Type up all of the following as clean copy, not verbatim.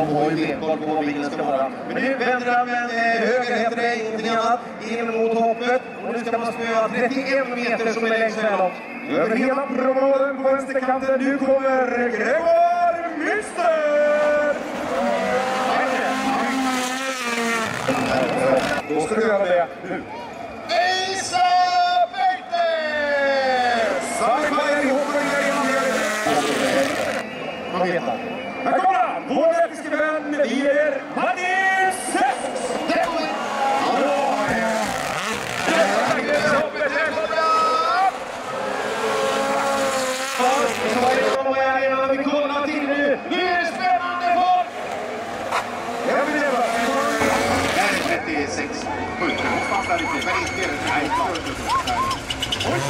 de har ju benkoll på vad bilen ska vara. Men nu vänder han med höger, heter det, ingenting annat, in mot hoppet. Och nu ska man spöa 31 meter som är längst framåt. Över hela promenaden på vänsterkanten, nu kommer Gregor Münster! Då ska du göra det nu. Isa Bälte! Samma ihop med man vet han. Här kommer han! Vår lettiske vän Lier Martin Sess! Det kommer! Vi kollar till nu! Nu är det spännande folk! Jag vill leva! Det här är 36. Skjut, jag måste fasta lite. Men inte det. Nej, oj,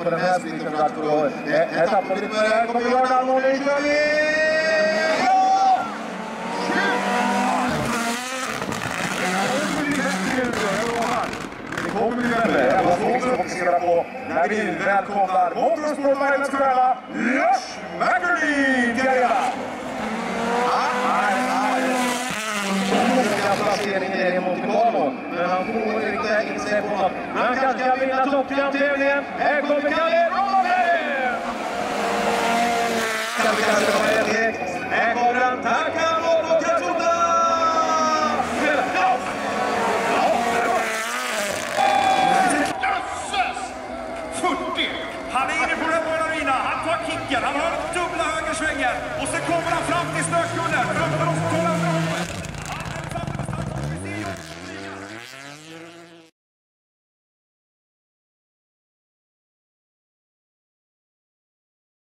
på den här spriten för att få... Här tappar vi på det här. Kommer Björn Almon, nu kör vi! Ja! Det kommer bli vänner. Jag var också fokusera på när vi välkomnar Motorsport-världens stjärna Lars McElrean till arena. Placeringen är i Monte Carlo. Men han får inte in sig på något. Han kanske kan vinna toppkamp-tävlingen. Här kommer Kalle Rådberg! Kanske kommer det direkt. Här kommer han. Tackar mot Katsuta! Han är inne på den Arena. Han tar kicken. Han har dubbla högersvängar. Och så kommer han fram till snöskullen.